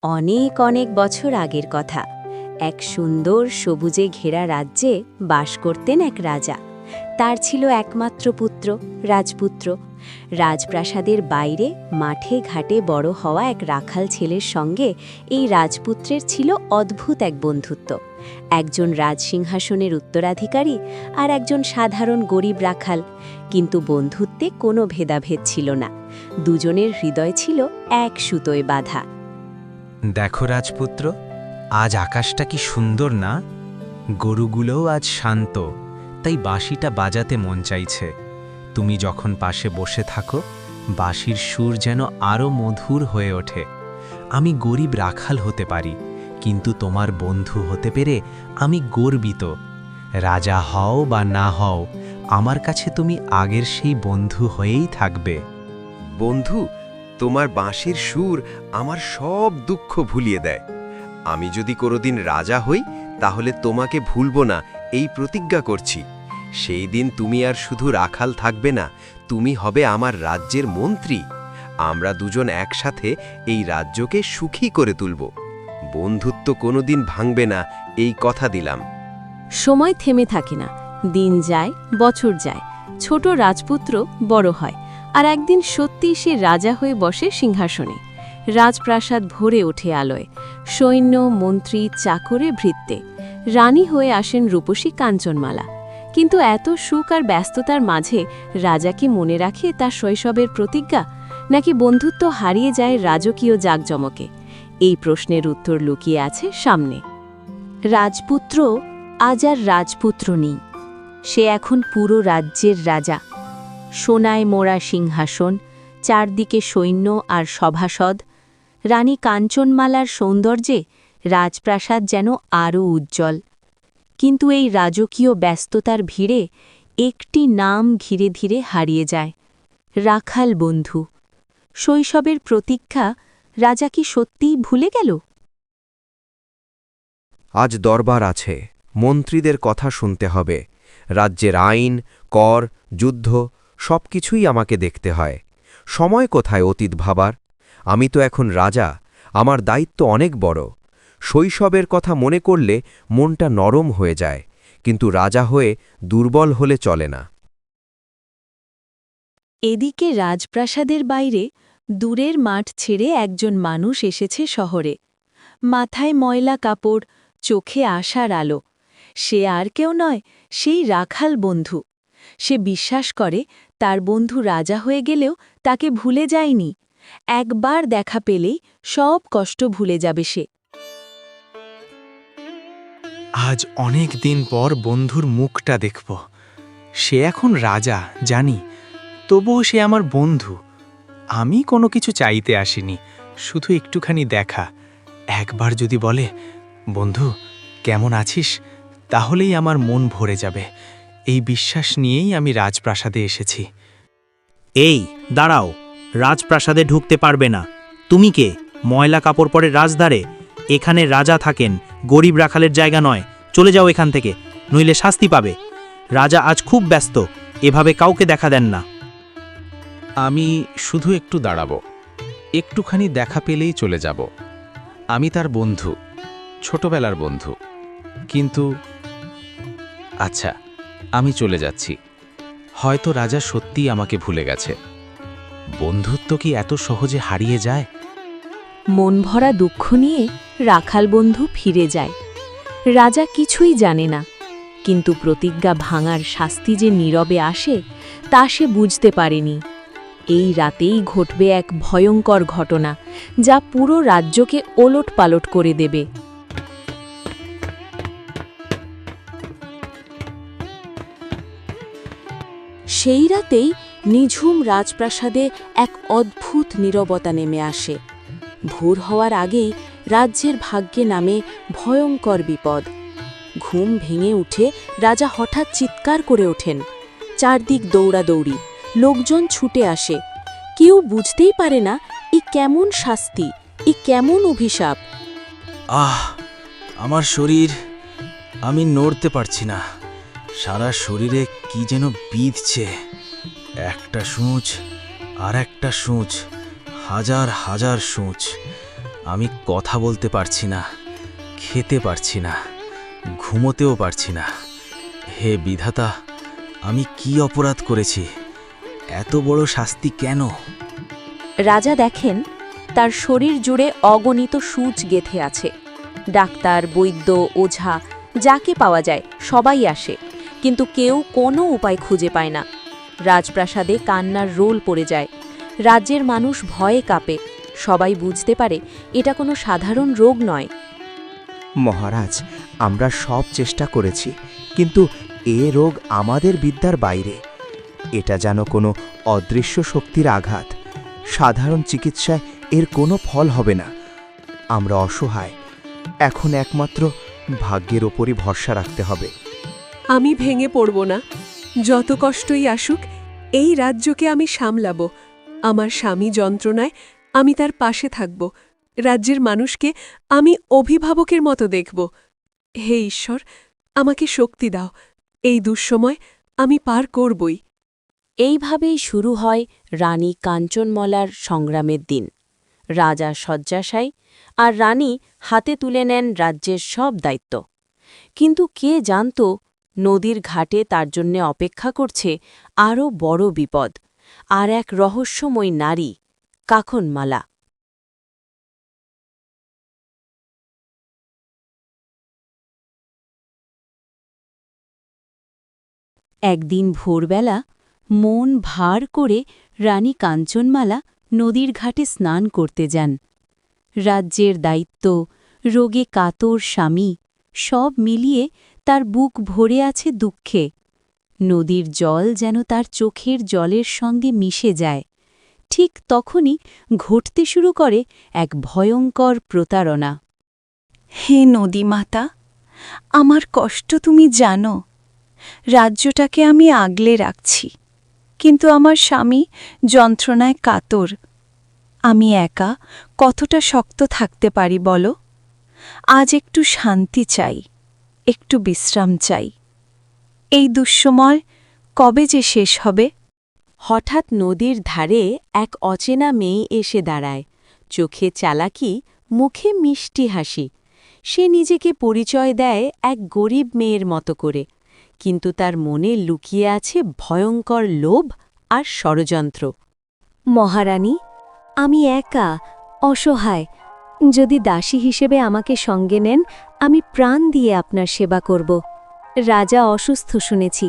অনেক অনেক বছর আগের কথা। এক সুন্দর সবুজে ঘেরা রাজ্যে বাস করতেন এক রাজা। তার ছিল একমাত্র পুত্র, রাজপুত্র। রাজপ্রাসাদের বাইরে মাঠে ঘাটে বড় হওয়া এক রাখাল ছেলের সঙ্গে এই রাজপুত্রের ছিল অদ্ভুত এক বন্ধুত্ব। একজন রাজসিংহাসনের উত্তরাধিকারী আর একজন সাধারণ গরিব রাখাল, কিন্তু বন্ধুত্বে কোনো ভেদাভেদ ছিল না। দুজনের হৃদয় ছিল এক সুতোয় বাঁধা। দেখো রাজপুত্র, আজ আকাশটা কি সুন্দর না? গরুগুলোও আজ শান্ত, তাই বাঁশিটা বাজাতে মন চাইছে। তুমি যখন পাশে বসে থাকো, বাঁশির সুর যেন আরও মধুর হয়ে ওঠে। আমি গরিব রাখাল হতে পারি, কিন্তু তোমার বন্ধু হতে পেরে আমি গর্বিত। রাজা হও বা না হও, আমার কাছে তুমি আগের সেই বন্ধু হয়েই থাকবে। বন্ধু, তোমার বাঁশির সুর আমার সব দুঃখ ভুলিয়ে দেয়। আমি যদি কোনোদিন রাজা হই, তাহলে তোমাকে ভুলব না, এই প্রতিজ্ঞা করছি। সেই দিন তুমি আর শুধু রাখাল থাকবে না, তুমি হবে আমার রাজ্যের মন্ত্রী। আমরা দুজন একসাথে এই রাজ্যকে সুখী করে তুলব। বন্ধুত্ব কোনোদিন ভাঙবে না, এই কথা দিলাম। সময় থেমে থাকে না, দিন যায়, বছর যায়, ছোট রাজপুত্র বড় হয়, আর একদিন সত্যিই সে রাজা হয়ে বসে সিংহাসনে। রাজপ্রাসাদ ভরে ওঠে আলোয়, সৈন্য, মন্ত্রী, চাকরে, ভৃত্যে। রানী হয়ে আসেন রূপসী কাঞ্চনমালা। কিন্তু এত সুখ আর ব্যস্ততার মাঝে রাজা কি মনে রাখে তার শৈশবের প্রতিজ্ঞা, নাকি বন্ধুত্ব হারিয়ে যায় রাজকীয় জাঁকজমকে? এই প্রশ্নের উত্তর লুকিয়ে আছে সামনে। রাজপুত্র আজ আর রাজপুত্র নেই, সে এখন পুরো রাজ্যের রাজা। সোনায় মোড়া সিংহাসন, চারদিকে সৈন্য আর সভাসদ। রানী কাঞ্চনমালার সৌন্দর্যে রাজপ্রাসাদ যেন আরও উজ্জ্বল। কিন্তু এই রাজকীয় ব্যস্ততার ভিড়ে একটি নাম ধীরে ধীরে হারিয়ে যায়, রাখাল বন্ধু। শৈশবের প্রতীক্ষা রাজা কি সত্যিই ভুলে গেল? আজ দরবার আছে, মন্ত্রীদের কথা শুনতে হবে। রাজ্যের আইন, কর, যুদ্ধ সবকিছুই আমাকে দেখতে হয়। সময় কোথায় অতীত ভাবার? আমি তো এখন রাজা, আমার দায়িত্ব অনেক বড়। শৈশবের কথা মনে করলে মনটা নরম হয়ে যায়, কিন্তু রাজা হয়ে দুর্বল হলে চলে না। এদিকে রাজপ্রাসাদের বাইরে দূরের মাঠ ছেড়ে একজন মানুষ এসেছে শহরে। মাথায় ময়লা কাপড়, চোখে আশার আলো। সে আর কেউ নয়, সেই রাখাল বন্ধু। সে বিশ্বাস করে তার বন্ধু রাজা হয়ে গেলেও তাকে ভুলে যায়নি। একবার দেখা পেলেই সব কষ্ট ভুলে যাবে সে। আজ অনেক দিন পর বন্ধুর মুখটা দেখব। সে এখন রাজা জানি, তবুও সে আমার বন্ধু। আমি কোনো কিছু চাইতে আসিনি, শুধু একটুখানি দেখা। একবার যদি বলে, বন্ধু কেমন আছিস, তাহলেই আমার মন ভরে যাবে। এই বিশ্বাস নিয়েই আমি রাজপ্রাসাদে এসেছি। এই দাঁড়াও, রাজপ্রাসাদে ঢুকতে পারবে না। তুমি কে? ময়লা কাপড় পরে রাজদ্বারে? এখানে রাজা থাকেন, গরিব রাখালের জায়গা নয়। চলে যাও এখান থেকে, নইলে শাস্তি পাবে। রাজা আজ খুব ব্যস্ত, এভাবে কাউকে দেখা দেন না। আমি শুধু একটু দাঁড়াবো, একটুখানি দেখা পেলেই চলে যাব। আমি তার বন্ধু, ছোটবেলার বন্ধু। কিন্তু আচ্ছা, আমি চলে যাচ্ছি। হয়তো রাজা সত্যিই আমাকে ভুলে গেছে। বন্ধুত্ব কি এত সহজে হারিয়ে যায়? মন ভরা দুঃখ নিয়ে রাখাল বন্ধু ফিরে যায়। রাজা কিছুই জানে না, কিন্তু প্রতিজ্ঞা ভাঙার শাস্তি যে নীরবে আসে তা সে বুঝতে পারেনি। এই রাতেই ঘটবে এক ভয়ঙ্কর ঘটনা, যা পুরো রাজ্যকে ওলটপালট করে দেবে। সেই রাতেই নিঝুম রাজপ্রাসাদে এক অদ্ভুত নীরবতা নেমে আসে। ভোর হওয়ার আগেই রাজ্যের ভাগ্যে নামে ভয়ঙ্কর বিপদ। ঘুম ভেঙে উঠে রাজা হঠাৎ চিৎকার করে ওঠেন। চারদিক দৌড়াদৌড়ি, লোকজন ছুটে আসে। কেউ বুঝতেই পারে না এ কেমন শাস্তি, এ কেমন অভিশাপ। আমার শরীর, আমি নড়তে পারছি না। সারা শরীরে কি যেন বিঁধছে। একটা সূঁচ আর একটা সূঁচ, হাজার হাজার সূঁচ। আমি কথা বলতে পারছি না, খেতে পারছি না, ঘুমোতেও পারছি না। হে বিধাতা, আমি কি অপরাধ করেছি? এত বড় শাস্তি কেন? রাজা দেখেন তার শরীর জুড়ে অগণিত সূচ গেঁথে আছে। ডাক্তার, বৈদ্য, ওঝা যাকে পাওয়া যায় সবাই আসে, কিন্তু কেউ কোনো উপায় খুঁজে পায় না। রাজপ্রাসাদে কান্নার রোল পড়ে যায়। রাজ্যের মানুষ ভয়ে কাঁপে। সবাই বুঝতে পারে এটা কোনো সাধারণ রোগ নয়। মহারাজ, আমরা সব চেষ্টা করেছি, কিন্তু এ রোগ আমাদের বিদ্যার বাইরে। এটা যেন কোনো অদৃশ্য শক্তির আঘাত। সাধারণ চিকিৎসায় এর কোনো ফল হবে না। আমরা অসহায়। এখন একমাত্র ভাগ্যের ওপরই ভরসা রাখতে হবে। আমি ভেঙে পড়ব না। যত কষ্টই আসুক, এই রাজ্যকে আমি সামলাব। আমার স্বামী যন্ত্রণায়, আমি তার পাশে থাকব। রাজ্যের মানুষকে আমি অভিভাবকের মতো দেখব। হে ঈশ্বর, আমাকে শক্তি দাও। এই দুঃসময় আমি পার করবই। এইভাবেই শুরু হয় রানী কাঞ্চনমালার সংগ্রামের দিন। রাজা শয্যাশায়ী, আর রানী হাতে তুলে নেন রাজ্যের সব দায়িত্ব। কিন্তু কে জানত নদীর ঘাটে তার জন্যে অপেক্ষা করছে আরও বড় বিপদ, আর এক রহস্যময় নারী, কাকনমালা। একদিন ভোরবেলা মন ভার করে রানী কাঞ্চনমালা নদীর ঘাটে স্নান করতে যান। রাজ্যের দায়িত্ব, রোগে কাতর স্বামী, সব মিলিয়ে তার বুক ভরে আছে দুঃখে। নদীর জল যেন তার চোখের জলের সঙ্গে মিশে যায়। ঠিক তখনই ঘটতে শুরু করে এক ভয়ঙ্কর প্রতারণা। হে নদীমাতা, আমার কষ্ট তুমি জানো। রাজ্যটাকে আমি আগলে রাখছি, কিন্তু আমার স্বামী যন্ত্রণায় কাতর। আমি একা কতটা শক্ত থাকতে পারি বলো? আজ একটু শান্তি চাই, একটু বিশ্রাম চাই। এই দুঃসময় কবে যে শেষ হবে? হঠাৎ নদীর ধারে এক অচেনা মেয়ে এসে দাঁড়ায়। চোখে চালাকি, মুখে মিষ্টি হাসি। সে নিজেকে পরিচয় দেয় এক গরিব মেয়ের মতো করে, কিন্তু তার মনে লুকিয়ে আছে ভয়ঙ্কর লোভ আর ষড়যন্ত্র। মহারানী, আমি একা, অসহায়। যদি দাসী হিসেবে আমাকে সঙ্গে নেন, আমি প্রাণ দিয়ে আপনার সেবা করব। রাজা অসুস্থ শুনেছি,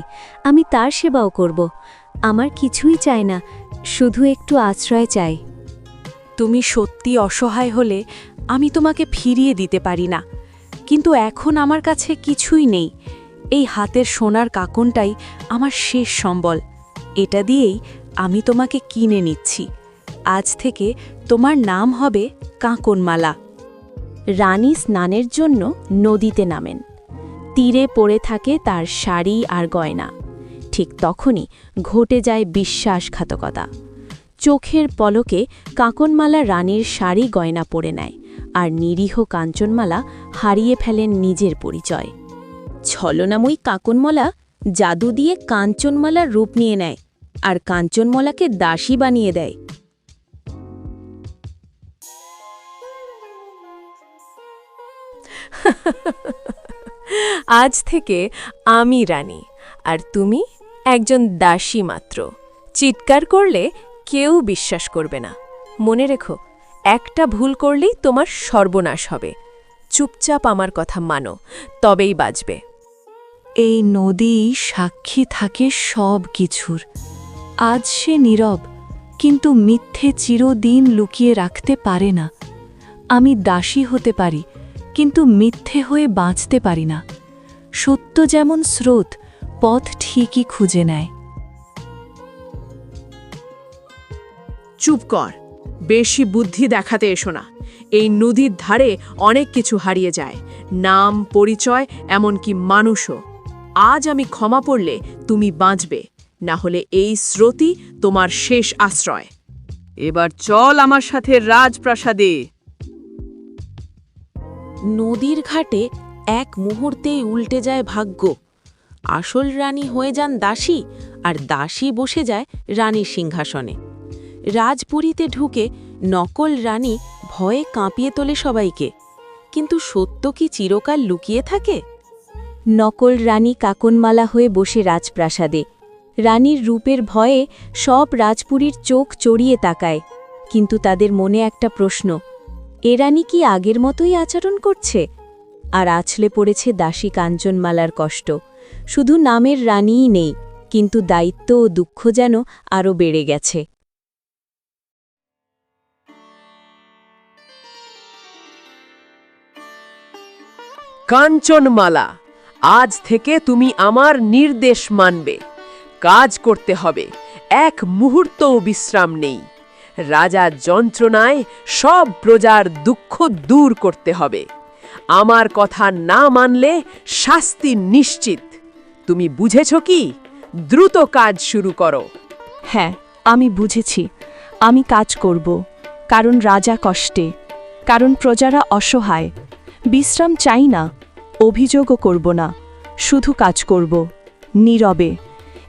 আমি তার সেবাও করব। আমার কিছুই চাই না, শুধু একটু আশ্রয় চাই। তুমি সত্যি অসহায় হলে আমি তোমাকে ফিরিয়ে দিতে পারি না, কিন্তু এখন আমার কাছে কিছুই নেই। এই হাতের সোনার কাকনটাই আমার শেষ সম্বল। এটা দিয়েই আমি তোমাকে কিনে নিচ্ছি। আজ থেকে তোমার নাম হবে কাকনমালা। রানী স্নানের জন্য নদীতে নামেন। তীরে পড়ে থাকে তার শাড়ি আর গয়না। ঠিক তখনই ঘটে যায় বিশ্বাসঘাতকতা। চোখের পলকে কাকনমালা রানীর শাড়ি গয়না পরে নেয়, আর নিরীহ কাঞ্চনমালা হারিয়ে ফেলেন নিজের পরিচয়। ছলনাময়ী কাকনমালা জাদু দিয়ে কাঞ্চনমালার রূপ নিয়ে নেয়, আর কাঞ্চনমালাকে দাসী বানিয়ে দেয়। আজ থেকে আমি রানী, আর তুমি একজন দাসী মাত্র। চিৎকার করলে কেউ বিশ্বাস করবে না। মনে রেখো, একটা ভুল করলেই তোমার সর্বনাশ হবে। চুপচাপ আমার কথা মানো, তবেই বাঁচবে। এই নদী সাক্ষী থাকে সব কিছুর। আজ সে নীরব, কিন্তু মিথ্যে চিরদিন লুকিয়ে রাখতে পারে না। আমি দাসী হতে পারি, কিন্তু মিথ্যে হয়ে বাঁচতে পারি না। সত্য যেমন স্রোত, পথ ঠিকই খুঁজে নেয়। চুপ কর, বেশি বুদ্ধি দেখাতে এসো না। এই নদীর ধারে অনেক কিছু হারিয়ে যায়, নাম, পরিচয়, এমনকি মানুষও। আজ আমি ক্ষমা পড়লে তুমি বাঁচবে, না হলে এই স্রোতই তোমার শেষ আশ্রয়। এবার চল আমার সাথে রাজপ্রাসাদে। নদীর ঘাটে এক মুহূর্তেই উল্টে যায় ভাগ্য। আসল রানী হয়ে যান দাসী, আর দাসী বসে যায় রানীর সিংহাসনে। রাজপুরীতে ঢুকে নকল রানী ভয়ে কাঁপিয়ে তোলে সবাইকে। কিন্তু সত্য কি চিরকাল লুকিয়ে থাকে? নকল রানী কাকনমালা হয়ে বসে রাজপ্রাসাদে। রানীর রূপের ভয়ে সব রাজপুরীর চোখ চড়িয়ে তাকায়। কিন্তু তাদের মনে একটা প্রশ্ন, এ রানী কি আগের মতোই আচরণ করছে? আর আছলে পড়েছে দাসী কাঞ্চনমালার কষ্ট। শুধু নামের রানীই নেই, কিন্তু দায়িত্ব ও দুঃখ যেন আরও বেড়ে গেছে। কাঞ্চনমালা, আজ থেকে তুমি আমার নির্দেশ মানবে। কাজ করতে হবে, এক মুহূর্তও বিশ্রাম নেই। রাজার যন্ত্রণায় সব প্রজার দুঃখ দূর করতে হবে। আমার কথা না মানলে শাস্তি নিশ্চিত। তুমি বুঝেছ কি? দ্রুত কাজ শুরু করো। হ্যাঁ, আমি বুঝেছি। আমি কাজ করব, কারণ রাজা কষ্টে, কারণ প্রজারা অসহায়। বিশ্রাম চাই না, অভিযোগও করব না, শুধু কাজ করব নীরবে।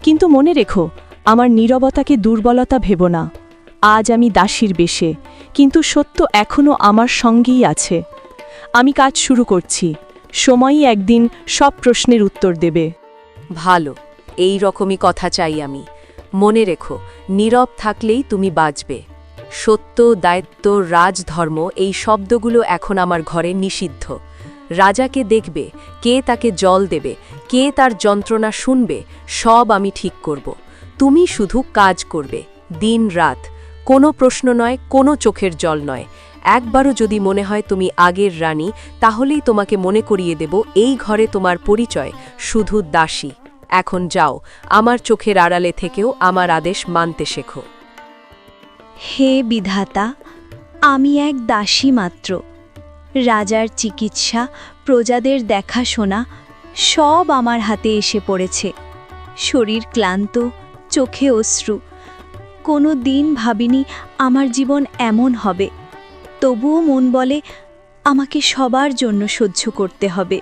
কিন্তু মনে রেখো, আমার নীরবতাকে দুর্বলতা ভেবো না। আজ আমি দাসীর বেশে, কিন্তু সত্য এখনও আমার সঙ্গেই আছে। আমি কাজ শুরু করছি, সময়ই একদিন সব প্রশ্নের উত্তর দেবে। ভালো, এই রকমই কথা চাই আমি। মনে রেখো, নীরব থাকলেই তুমি বাঁচবে। সত্য, দায়িত্ব, রাজধর্ম এই শব্দগুলো এখন আমার ঘরে নিষিদ্ধ। রাজাকে দেখবে, কে তাকে জল দেবে, কে তার যন্ত্রণা শুনবে, সব আমি ঠিক করব। তুমি শুধু কাজ করবে, দিন রাত। কোনো প্রশ্ন নয়, কোনো চোখের জল নয়। একবারও যদি মনে হয় তুমি আগের রানী, তাহলেই তোমাকে মনে করিয়ে দেব এই ঘরে তোমার পরিচয় শুধু দাসী। এখন যাও, আমার চোখের আড়ালে থেকেও আমার আদেশ মানতে শেখো। হে বিধাতা, আমি এক দাসী মাত্র। রাজার চিকিৎসা, প্রজাদের দেখাশোনা সব আমার হাতে এসে পড়েছে। শরীর ক্লান্ত, চোখে অশ্রু। কোনো দিন ভাবিনি আমার জীবন এমন হবে। তবুও মন বলে আমাকে সবার জন্য সহ্য করতে হবে।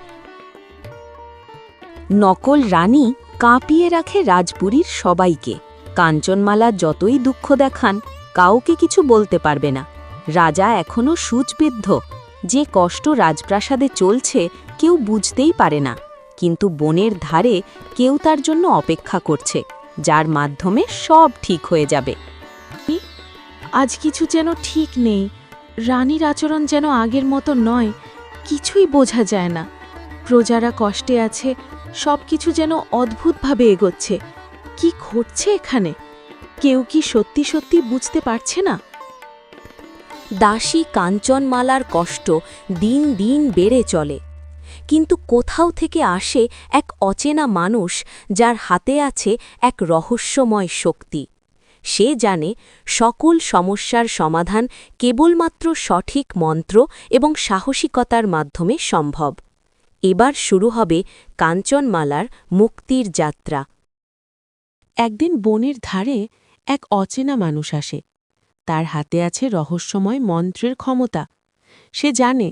নকল রানী কাঁপিয়ে রাখে রাজপুরীর সবাইকে। কাঞ্চনমালা যতই দুঃখ দেখান, কাউকে কিছু বলতে পারবে না। রাজা এখনও সূচবিদ্ধ। যে কষ্ট রাজপ্রাসাদে চলছে কেউ বুঝতেই পারে না, কিন্তু বনের ধারে কেউ তার জন্য অপেক্ষা করছে, যার মাধ্যমে সব ঠিক হয়ে যাবে। আজ কিছু যেন ঠিক নেই। রানীর আচরণ যেন আগের মতো নয়। কিছুই বোঝা যায় না। প্রজারা কষ্টে আছে, সব কিছু যেন অদ্ভুতভাবে এগোচ্ছে। কি ঘটছে এখানে? কেউ কি সত্যি সত্যি বুঝতে পারছে না? দাসী কাঞ্চনমালার কষ্ট দিন দিন বেড়ে চলে। কিন্তু কোথাও থেকে আসে এক অচেনা মানুষ, যার হাতে আছে এক রহস্যময় শক্তি। সে জানে সকল সমস্যার সমাধান কেবলমাত্র সঠিক মন্ত্র এবং সাহসিকতার মাধ্যমে সম্ভব। এবার শুরু হবে কাঞ্চনমালার মুক্তির যাত্রা। একদিন বনের ধারে এক অচেনা মানুষ আসে। তার হাতে আছে রহস্যময় মন্ত্রের ক্ষমতা। সে জানে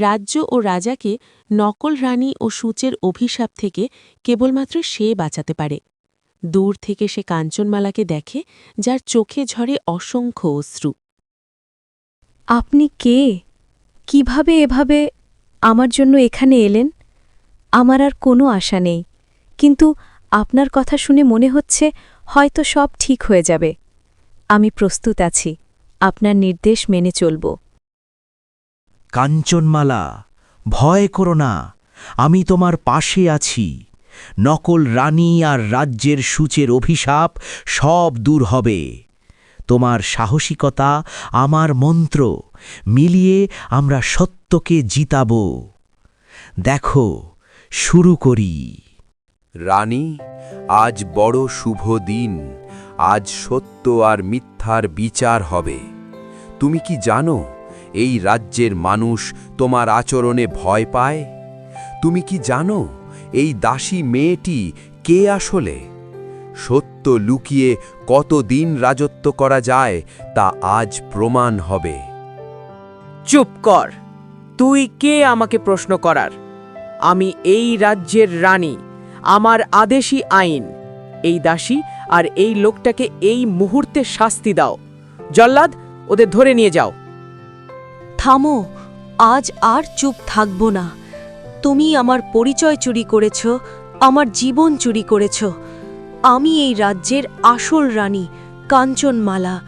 রাজ্য ও রাজাকে নকল রানী ও সূচের অভিশাপ থেকে কেবলমাত্র সে বাঁচাতে পারে। দূর থেকে সে কাঞ্চনমালাকে দেখে, যার চোখে ঝরে অসংখ্য অশ্রু। আপনি কে? কিভাবে এভাবে আমার জন্য এখানে এলেন? আমার আর কোনো আশা নেই, কিন্তু আপনার কথা শুনে মনে হচ্ছে হয়তো সব ঠিক হয়ে যাবে। আমি প্রস্তুত আছি, আপনার নির্দেশ মেনে চলব। কাঞ্চনমালা, ভয় করো না, আমি তোমার পাশে আছি। নকল রানী আর রাজ্যের সূচের অভিশাপ সব দূর হবে। তোমার সাহসিকতা, আমার মন্ত্র মিলিয়ে আমরা সত্যকে জিতাব। দেখো, শুরু করি। রানী, আজ বড় শুভ দিন। আজ সত্য আর মিথ্যার বিচার হবে। তুমি কি জানো এই রাজ্যের মানুষ তোমার আচরণে ভয় পায়? তুমি কি জানো এই দাসী মেয়েটি কে আসলে? সত্য লুকিয়ে কতদিন রাজত্ব করা যায় তা আজ প্রমাণ হবে। চুপ কর। তুই কে আমাকে প্রশ্ন করার? আমি এই রাজ্যের রানী। আমার আদেশই আইন। এই দাসী আর এই লোকটাকে এই মুহূর্তে শাস্তি দাও। জল্লাদ, ওদের ধরে নিয়ে যাও। থামো, আজ আর চুপ থাকব না। তুমি আমার পরিচয় চুরি করেছ, আমার জীবন চুরি করেছ। আমি এই রাজ্যের আসল রানী, কাঞ্চনমালা।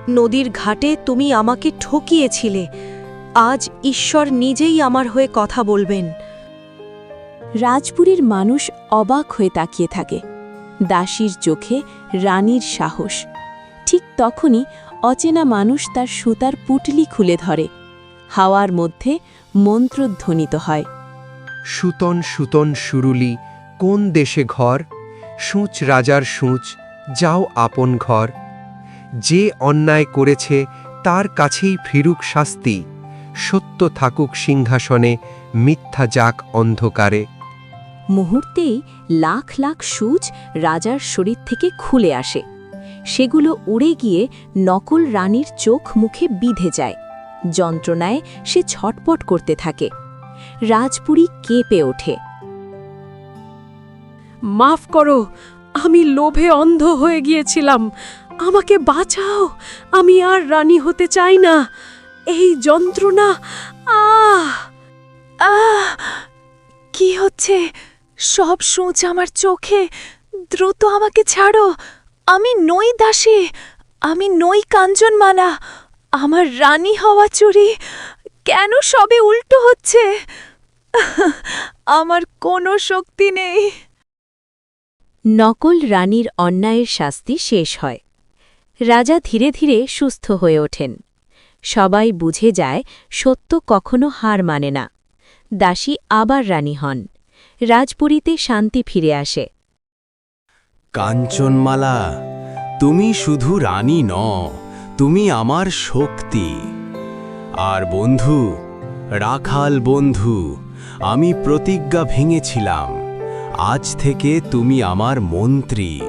নদীর ঘাটে তুমি আমাকে ঠকিয়েছিলে। আজ ঈশ্বর নিজেই আমার হয়ে কথা বলবেন। রাজপুরীর মানুষ অবাক হয়ে তাকিয়ে থাকে। দাসীর চোখে রানীর সাহস। ঠিক তখনই অচেনা মানুষ তার সুতার পুটলি খুলে ধরে। হাওয়ার মধ্যে মন্ত্রধ্বনিত হয়। সুতন সুতন সুরুলি, কোন দেশে ঘর? সূচ রাজার সূচ, যাও আপন ঘর। যে অন্যায় করেছে তার কাছেই ফিরুক শাস্তি। সত্য থাকুক সিংহাসনে, মিথ্যা যাক অন্ধকারে। মুহূর্তেই লাখ লাখ সূচ রাজার শরীর থেকে খুলে আসে। সেগুলো উড়ে গিয়ে নকল রানীর চোখ মুখে বিঁধে যায়। যন্ত্রণায় সে ছটপট করতে থাকে। রাজপুরী কেঁপে ওঠে। মাফ করো, আমি লোভে অন্ধ হয়ে গিয়েছিলাম। আমাকে বাঁচাও, আমি আর রানী হতে চাই না। এই যন্ত্রণা, আহ আহ কি হচ্ছে? সব সূচ আমার চোখে। দ্রুত আমাকে ছাড়ো। আমি নই দাসী, আমি নই কাঞ্চনমালা। আমার রানী হওয়া চুরি। কেন সবে উল্টো হচ্ছে? আমার কোনো শক্তি নেই। নকল রানীর অন্যায়ের শাস্তি শেষ হয়। রাজা ধীরে ধীরে সুস্থ হয়ে ওঠেন। সবাই বুঝে যায় সত্য কখনো হার মানে না। দাসী আবার রানী হন। রাজপুরীতে শান্তি ফিরে আসে। কাঞ্চনমালা, তুমি শুধু রানী নও, তুমি আমার শক্তি। আর বন্ধু, রাখাল বন্ধু, আমি প্রতিজ্ঞা ভেঙেছিলাম। আজ থেকে তুমি আমার মন্ত্রী।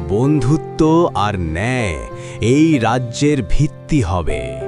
বন্ধুত্ব আর ন্যায় এই রাজ্যের ভিত্তি হবে।